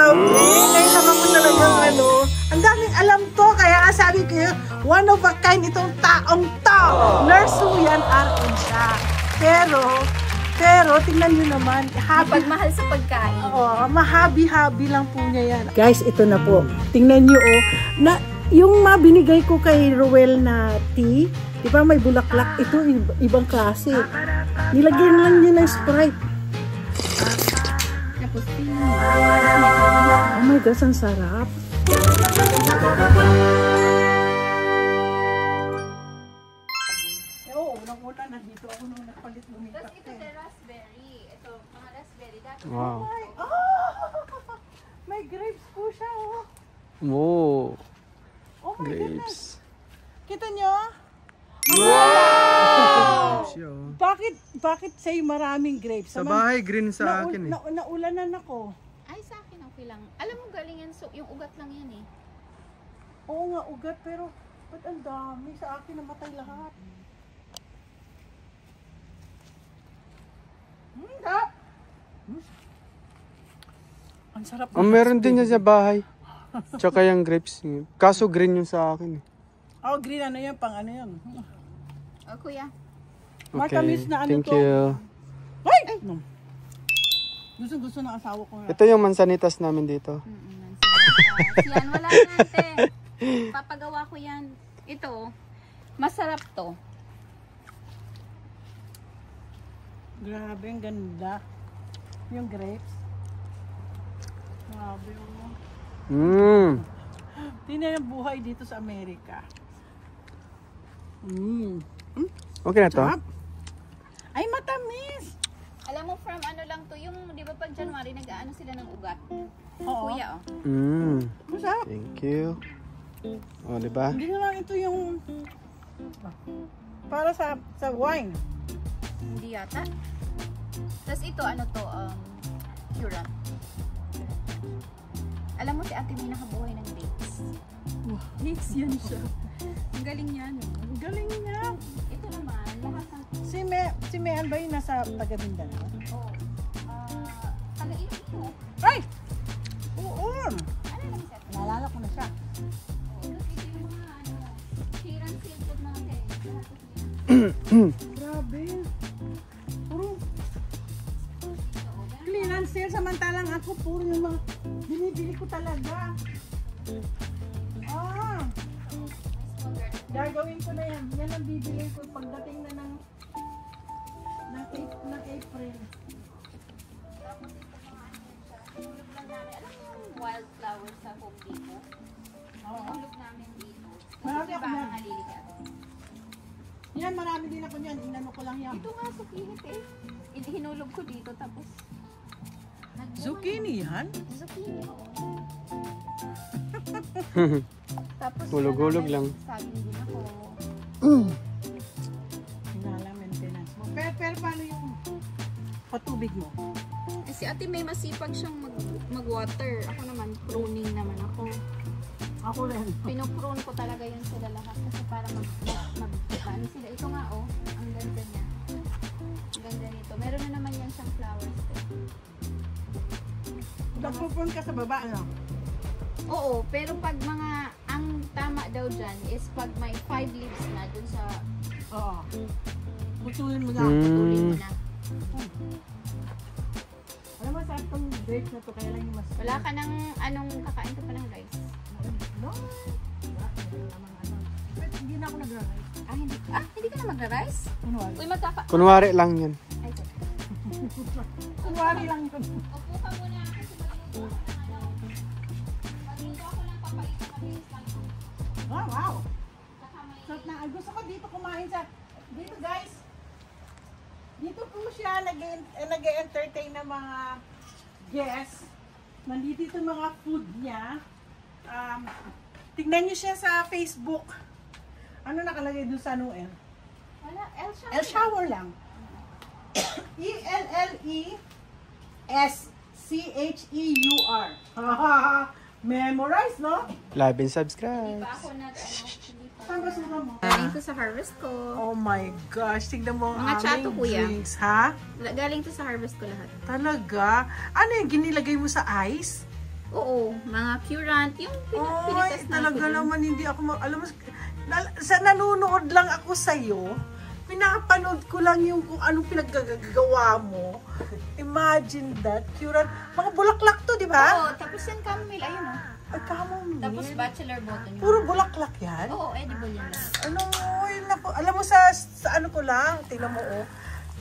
Grabe! Ngayon ako talagang ano. Ang daming alam to. Kaya nga sabi ko, one of a kind itong taong to. Nurse Sue yan, RN siya. Pero, tingnan nyo naman. Pagmahal sa pagkain. Oo, mahabi-habi lang po niya yan. Guys, ito na po. Tingnan nyo, oh. Yung binigay ko kay Roel na tea, di ba may bulaklak? Ito, ibang klase. Nilagyan lang niya ng Sprite. Tapos, oh my gosh, ang sarap. Oo, unang-una nandito ako nung nagpalit lumipat. tapos ito the raspberry. Ito, mga raspberry. Dati. Wow. May grapes po siya, oh. Whoa. Oh my goodness. Grapes. Kita nyo? Grapes yun. Bakit sa'yo maraming grapes? Sa bahay, green sa akin eh. Naulanan ako. Ay, sa akin okay lang. Alam mo, galing yan. So, yung ugat lang yan eh. Oo nga, ugat, pero ba't ang dami? Sa akin namatay lahat. Ang sarap. Meron din yan sa bahay. Tsaka yung grapes. Kaso green yung sa akin eh. Oh, green ano yan? Pang ano yan? Oh, kuya. Matamis na ano thank to. you. Ay! No. Gusto ng asawa ko. Ito yung mansanitas namin dito. Yan, wala natin. Papagawa ko yan. Ito, masarap to. Grabe, ang ganda. Yung grapes. Grabe, oh. Tingnan ang buhay dito sa Amerika. Okay na to? Sarap. Ay, matamis! Alam mo, from ano lang to, yung, di ba pag January, nag-aano sila ng ugat? Oo. Kuya, oh. Masarap. Thank you. O, diba? Hindi naman ito yung para sa wine. Hindi yata. Tapos ito, ano to, Cura. Alam mo, si ate may nakabuhay ng dates. Dates yan siya. Ang galing niya, no? Ang galing niya. Ito naman, lahat ng... Si Mean ba yung nasa taga-Mindanao? Oh, taga-Iloilo. Ay! Oo! Ano lang siya? Naalala ko na siya. Oh, tapos ito yung mga, ano, Sheeran Silkwood natin. Grabe. Puro clearance sale, samantalang ako puro yung mga binibili ko talaga. Gagawin ko na yan. Yan ang bibili ko pagdating na ng April. Alam mo yung wildflowers sa Home Depot? Oo. Hulog namin dito. Marami ako yan. Nalilikat. Yan, marami din ako yan. Inano ko lang yan. Ito nga, sukihit eh. Hinulog ko dito, tapos... Zucchini yan? Zucchini. Tapos... Hulog-hulog lang. Saging din ako. Hinala maintenance mo. Pero paano yung patubig mo? Eh, si ate may masipag siyang mag-water. Ako naman, pruning naman ako. Ako rin. Pinoprune ko talaga yun sila lahat kasi para ano sila. Ito nga oh, ang ganda niya. Ang ganda nito. Meron na naman yan siyang flowers. Nagpupun ka sa baba, ano? Oo, pero pag ang tama daw dyan is pag may 5 leaves na dun sa Oo. Putulin mo na. putulin mo na. Alam mo, sa itong grapes na to, kaya lang yung mas... Wala ka ng anong kakain ka pa ng rice. No. Pero hindi na ako nagra-rice. Hindi ka na magra-rice? Kunwari. Uy, Kunwari lang yan. Ay, sorry. Kunwari lang yun. Upo ka muna kasi maluto ka ng ano. Pag-hinto ako lang papaita ka rin lang. Oh, wow. Sarap na. Gusto ko dito kumain sa... Dito guys. Dito po siya nag-entertain ng mga guests. Nandito yung mga food niya. Tignan niyo siya sa Facebook. Ano nakalagay doon sa Noel? Wala, El Shower lang. ELLESCHEUR. Memorize, no? Like and subscribe. Hindi pa ako hindi pa. Saan ba sila mo? Galing to sa harvest ko. Oh my gosh, tignan mo ang Mga chato, aming kuya. drinks, ha? Galing to sa harvest ko lahat. Talaga? Ano yung ginilagay mo sa ice? Oo, mga curant, yung pinitas natin. Talaga naman hindi ako, alam mo, sa nanonood lang ako sa'yo, pinapanood ko lang yung kung anong pinaggagawa mo. Imagine that, curant. Mga bulaklak to, di ba? Oo, tapos yan chamomile, ayun o. Ay, chamomile. Tapos bachelor button yun. Puro bulaklak yan? Oo, edible yan lang. Ano, yun ako. Alam mo, sa ano ko lang, tingnan mo, oh.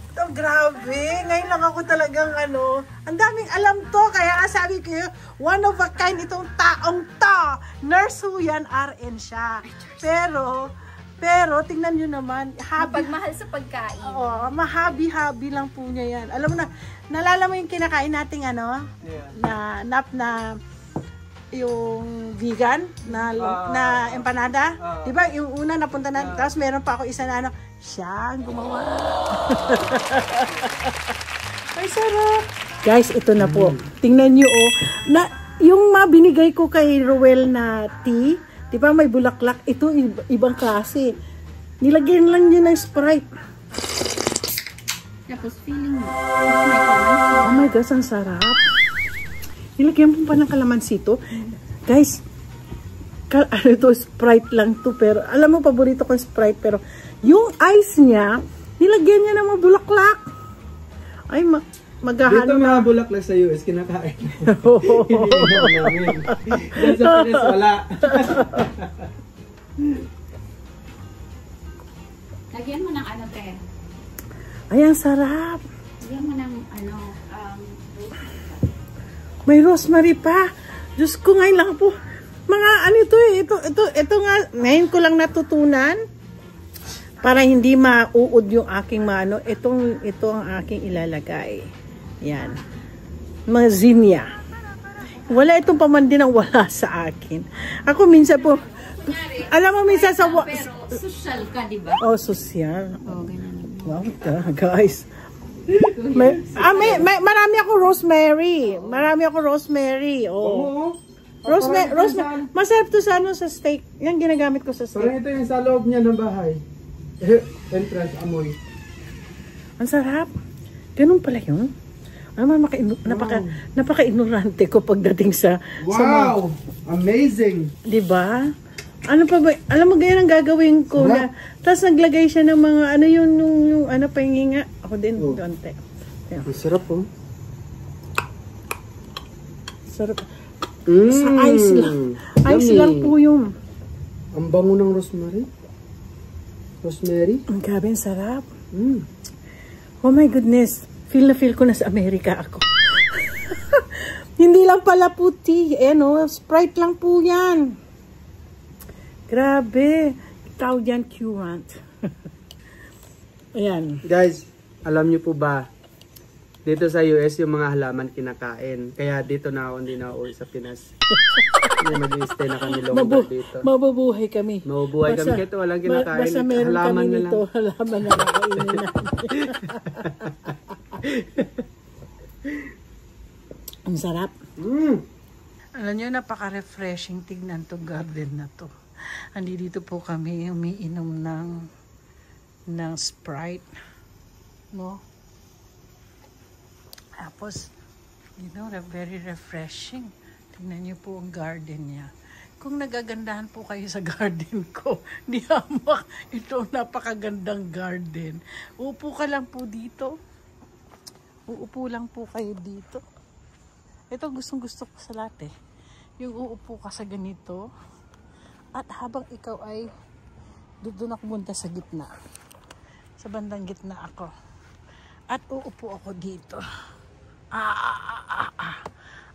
Ito, grabe. Ngayon lang ako talagang, ang daming alam to. Kaya nga sabi ko, one of a kind itong taong to. Nurse ho yan, RN siya. Pero, tingnan nyo naman, Mapagmahal sa pagkain. Oo, mahabi-habi lang po niya yan. Alam mo na, nalala mo yung kinakain nating na yung vegan na empanada, 'di ba? Yung una napunta na, tapos meron pa ako isa na siya ang gumawa. Ay, sarap. Guys, ito na po. Tingnan niyo na yung binigay ko kay Roel na tea, 'di ba may bulaklak, ito ibang klase. Nilagyan lang niya ng Sprite. Tapos feeling mo. Oh my gosh, ang sarap. Nilagyan mo pa ng kalamansi to. Guys, Sprite lang to. Pero, alam mo, paborito ko Sprite. Pero, yung ice niya, nilagyan niya ng mga bulaklak. Ay, maghahan dito mga bulaklak sa US, kinakain. Hindi namin. Diyan sa Pinas, wala. Lagyan mo ng te. Ay, ang sarap. Lagyan mo ng may rosemary pa. Diyos ko, ngayon lang po. Mga ito nga, ngayon ko lang natutunan. Para hindi mauud yung aking ito ang aking ilalagay. Yan. Mga zinnia. Wala itong pamandi nang wala sa akin. Ako minsan po, alam mo minsan sa... Pero social ka, di ba? Oh, social. Oh, ganyan. Wow, guys. Marami ako rosemary. Oh. Rosemary. Masarap to sa steak. Yan ginagamit ko sa steak. Parang ito yung sa loob niya ng bahay. Entrance, amoy. Ang sarap. Ganun pala yun. Napaka-ignorante ko pagdating sa... Wow! Amazing! Diba? Ano pa ba? Alam mo, ganyan ang gagawin ko na. Tapos naglagay siya ng mga, yung pahinga. Ako din, donte. Ang sarap po. Sarap. Sa ice lang. Ice lang po yung. Ang bango ng rosemary. Rosemary. Ang grabe, ang sarap. Oh my goodness. Feel na feel ko na sa Amerika ako. Hindi lang pala puti. Sprite lang po yan. Grabe. Tawag yan, curant. Ayan. Guys, alam niyo po ba, dito sa US yung mga halaman kinakain. Kaya dito na ako, hindi na uuwi sa Pinas. Mag-i-stay na kami longer dito. Mabubuhay kami. Mabubuhay kami kahit walang kinakain. Basta meron halaman kami na nito. Halaman na nakainin namin. Ang sarap. Alam nyo, napaka-refreshing tignan to garden na to. Andi dito po kami umiinom ng Sprite. No? Tapos, very refreshing. Tignan nyo po ang garden niya. Kung nagagandahan po kayo sa garden ko, di hamak, ito napakagandang garden. Uupo ka lang po dito. Uupo lang po kayo dito. Ito gustong-gusto ko sa lahat eh. Yung uupo ka sa ganito. At habang ikaw ay doon ako punta sa gitna. Sa bandang gitna ako. At uupo ako dito.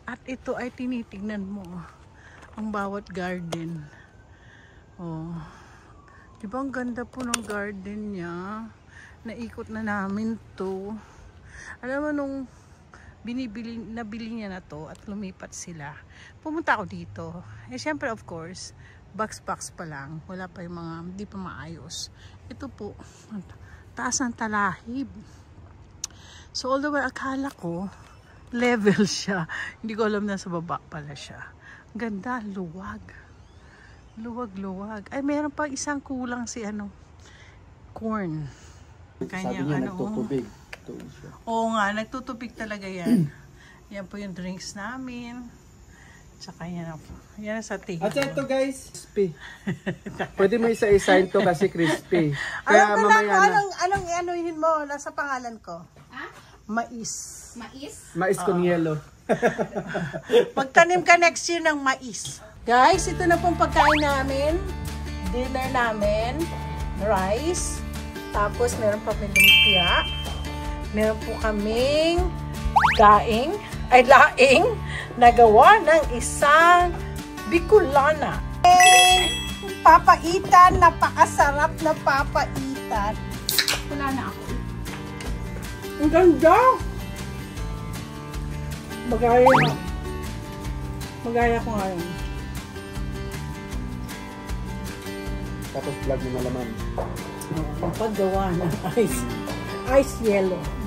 At ito ay tinitignan mo ang bawat garden. Oh. Diba ang ganda po ng garden niya? Naikot na namin to. Alam mo nung nabili niya na to at lumipat sila, pumunta ako dito. Eh syempre of course, box pa lang. Wala pa yung mga, hindi pa maayos. Ito po, taas ng talahib. So although akala ko, level siya. Hindi ko alam na sa baba pala siya. Ganda, luwag. Luwag. Ay, meron pa isang kulang si corn. Sabi niya nagtutubig. Oo nga, nagtutubig talaga yan. Yan po yung drinks namin. Tsaka yan sa tingin. At ito guys, crispy. Pwede mo isa-isign to kasi crispy. Kaya Alam ko mamaya na. anong anuhin mo? Nasa pangalan ko. Ha? Mais. Mais? Mais con yelo. Magtanim ka next year ng mais. Guys, ito na pong pagkain namin. Dinner namin. Rice. Tapos meron pa kaming lumpia. Meron po kaming laing na gawa ng isang Bicolana. Papaitan, napakasarap na papaitan. Wala na ako. Ang ganda! Magaya ko ngayon. Tapos vlog mo na laman. Ang paggawa ng ice yellow.